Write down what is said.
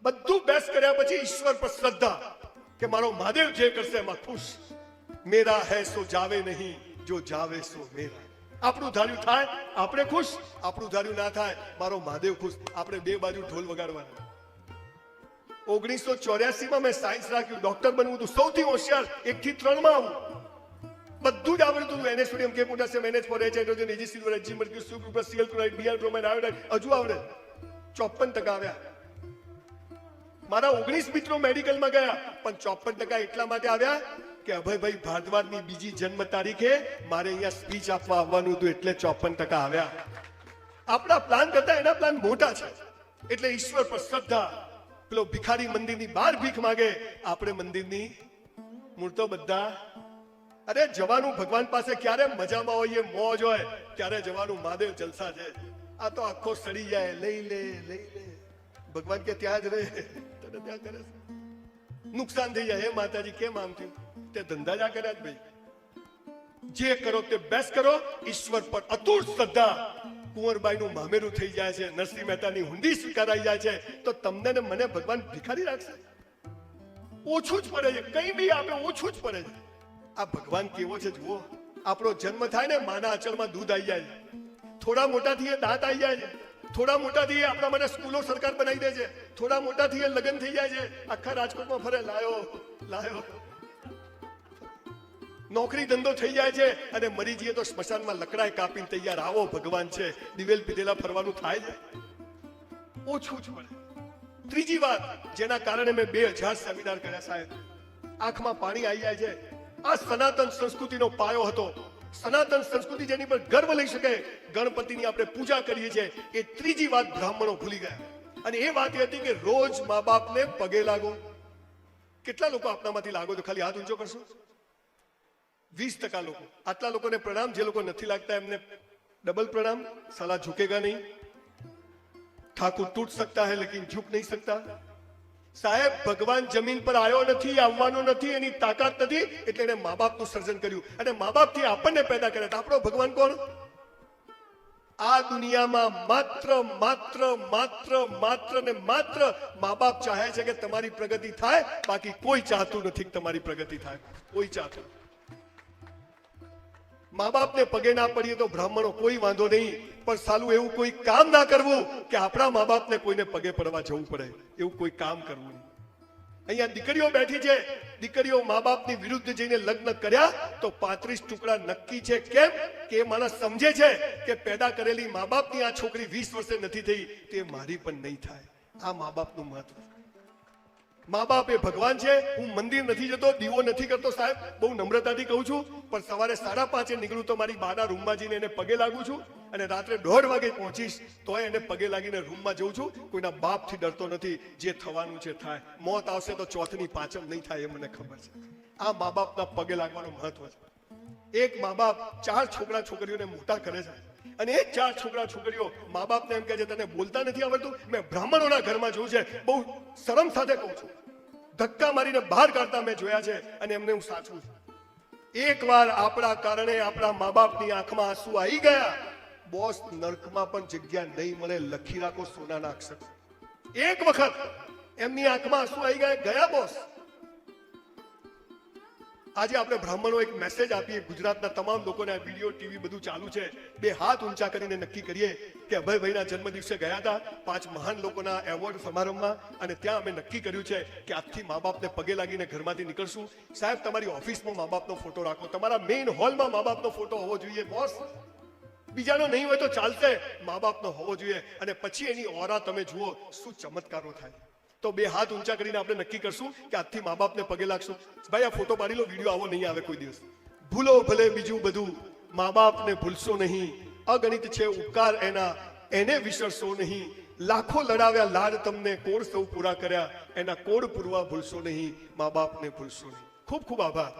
બધું બેસ્ટ કર્યા પછી ઈશ્વર પર શ્રદ્ધા કે મારો મહાદેવ જે કરશે એમાં ખુશ. મેરા હૈ સો જાવે નહીં, જો જાવે સો મેરા. આપણું ધાર્યું થાય આપણે ખુશ, આપણું ધાર્યું ના થાય મારો મહાદેવ ખુશ. આપણે બે બાજુ ઢોલ વગાડવાના. 1984 મેં સાયન્સ રાખ્યું, ડોક્ટર બનવું હતું, સૌથી હોશિયાર 1 થી 3 માં આવું. બધું જ આવડતું હતું. NH sodium, K potassium, NH four, H hydrogen, Ag silver, Hg mercury, Cu group, Cl chloride, Br bromide, iodide હજુ આવડે. 54% આવ્યા. મારા 19 મિત્રો મેડિકલમાં ગયા પણ 54% એટલા માટે આવ્યા કે અભયભાઈ ભારદ્વાજની બીજી જન્મ તારીખે મારે અહીંયા સ્પીચ આપવા આવવાનું હતું એટલે 54% આવ્યા. આપણા પ્લાન કરતા એના પ્લાન મોટા છે. એટલે ઈશ્વર પર શ્રદ્ધા. પેલો ભિખારી મંદિરની બહાર ભીખ માંગે, આપણે મંદિરની મૂર્તો બધા. અરે જવાનું ભગવાન પાસે ક્યારે મજામાં હોઈએ, મોજ હોય ત્યારે જવાનું. મહાદેવ જલસા છે. આ તો આખો સડી જાય, લઈ લે. ભગવાન કે ત્યાં જ રહે, તને ત્યાં કરે. નુકસાન થઈ જાય. હે માતાજી કેમ આમ થયું? તે ધંધા જ કર્યા જ ભાઈ. જે કરો તે બેસ્ટ કરો. ઈશ્વર પર અતૂટ શ્રદ્ધા. કુંવરબાઈ નું મામેરું થઈ જાય છે, નરસિંહ મહેતાની હુંડી સ્વીકારાઈ જાય છે, તો તમને ને મને ભગવાન ભિખારી રાખશે? ઓછું જ પડે છે. કઈ બી આપે ઓછું જ પડે છે. આ ભગવાન કેવો છે જુઓ. આપણો જન્મ થાય ને માના આંચળમાં દૂધ આવી જાય છે. થોડા મોટા થઈએ દાંત આવી જાય છે. થોડા મોટા થઈએ આપણા માટે સ્કૂલો સરકાર બનાવી દે છે. થોડા મોટા થઈએ લગ્ન થઈ જાય છે. આખા રાજકોટમાં ફરે, લાયો. નોકરી ધંધો થઈ જાય છે અને મરી જઈએ તો સ્મશાનમાં લકડાય કાપીને તૈયાર. આવો ભગવાન છે. દિવેલ પીધેલા ફરવાનું થાય છે. ઓછું જ પડે. ત્રીજી વાત જેના કારણે મેં 2000 સેમિનાર કર્યા સાહેબ, આંખમાં પાણી આવી જાય છે. આ સનાતન સંસ્કૃતિનો પાયો હતો. સનાતન સંસ્કૃતિ જેની પર ગર્વ લઈ શકે. ગણપતિની આપણે પૂજા કરીએ છીએ. એ ત્રીજી વાત બ્રાહ્મણો ભૂલી ગયા. અને એ વાત એ હતી કે રોજ મા બાપને પગે લાગો. કેટલા લોકો આપણામાંથી લાગો તો ખાલી હાથ ઊંચો કરશો? 20% લોકો. આટલા લોકોને પ્રણામ. જે લોકો નથી લાગતા એમને ડબલ પ્રણામ. સાલા ઝુકેગા નહીં. ઠાकुर टूट सकता है लेकिन झुक नहीं सकता. સાહેબ ભગવાન જમીન પર આવ્યો નથી, આવવાનો નથી, એની તાકાત નથી, એટલે એને મા બાપનું સર્જન કર્યું અને મા બાપથી આપણને પેદા કર્યા. આપણો ભગવાન કોણ? આ દુનિયામાં માત્ર ને માત્ર મા બાપ ચાહે છે કે તમારી પ્રગતિ થાય. બાકી કોઈ ચાહતું નથી કે તમારી પ્રગતિ થાય. કોઈ ચાહતું. મા બાપને પગે ના પડીએ તો બ્રાહ્મણો કોઈ વાંધો નહીં, પણ સાલું એવું કોઈ કામ ના કરવું કે આપણા મા બાપને કોઈને પગે પડવા જવું પડે. એવું કોઈ કામ કરવું નહીં. અહીંયા દીકરીઓ બેઠી છે. દીકરીઓ મા બાપની વિરુદ્ધ જઈને લગ્ન કર્યા તો 35 ટુકડા નક્કી છે. કેમ કે એ માણસ સમજે છે કે પેદા કરેલી મા બાપની આ છોકરી 20 વર્ષે નથી થઈ તે મારી પણ નહીં થાય. આ મા બાપનું મહત્વ. મા બાપ એ ભગવાન છે. હું મંદિર નથી જતો, દીવો નથી કરતો સાહેબ, બહુ નમ્રતાથી કહું છું, પણ સવારે 5:30 નીકળું તો મારી બાના રૂમમાં જઈને એને પગે લાગુ છું અને રાત્રે 1:30 વાગે પહોંચીશ તોય એને પગે લાગીને રૂમમાં જઉં છું. કોઈના બાપથી ડરતો નથી. જે થવાનું છે થાય. મોત આવશે તો ચોથની પાંચમ નહીં થાય એ મને ખબર છે. આ મા બાપના પગે લાગવાનું મહત્વ છે. એક મા બાપ 4 છોકરા છોકરીઓને મોટા કરે છે અને એ 4 છોકરા છોકરીઓ મા બાપને એમ કહે છે તને બોલતા નથી આવડતું? મેં બ્રાહ્મણોના ઘરમાં જોયું છે, બહુ શરમ સાથે કહું છું, ધક્કા મારીને બહાર કાઢતા મેં જોયા છે અને એમને હું સાચું છું. એકવાર આપણા કારણે આપણા મા બાપની આંખમાં આંસુ આવી ગયા, બોસ નરકમાં પણ જગ્યા નહીં મળે. લખી રાખો સોનાના અક્ષર. એક વખત એમની આંખમાં આંસુ આવી ગયા બોસ. આજે આપણે બ્રાહ્મણો એક મેસેજ આપીએ ગુજરાતના તમામ લોકોને. આ વિડીયો ટીવી બધું ચાલુ છે. 2 હાથ ઊંચા કરીને નક્કી કરીએ કે અભયભાઈના જન્મ દિવસે ગયા હતા 5 મહાન લોકોના એવોર્ડ સમારંભમાં અને ત્યાં અમે નક્કી કર્યું છે કે આજથી મા બાપને પગે લાગીને ઘરમાંથી નીકળશું. સાહેબ તમારી ઓફિસમાં મા બાપનો ફોટો રાખો. તમારા મેઇન હોલમાં મા બાપનો ફોટો હોવો જોઈએ બોસ. બીજાનો નહીં હોય તો ચાલશે, મા બાપનો હોવો જોઈએ. અને પછી એની ઓરા તમે જુઓ શું ચમત્કારો થાય. તો 2 હાથ ઊંચા કરીને આપણે નક્કી કરશું કે આજથી મા બાપને પગે લાગશું. ભાઈ આ ફોટો પાડી લો. વિડીયો આવો નહીં આવે કોઈ દિવસ. ભૂલો ભલે બીજું બધું, મા બાપને ભૂલશો નહીં. અગણિત છે ઉપકાર એના, એને વિસરશો નહીં. લાખો લડાવ્યા લાડ તમને, કોડ સૌ પૂરા કર્યા એના, કોડ પૂરવા ભૂલશો નહીં. મા બાપને ભૂલશો નહીં. ખૂબ ખૂબ આભાર.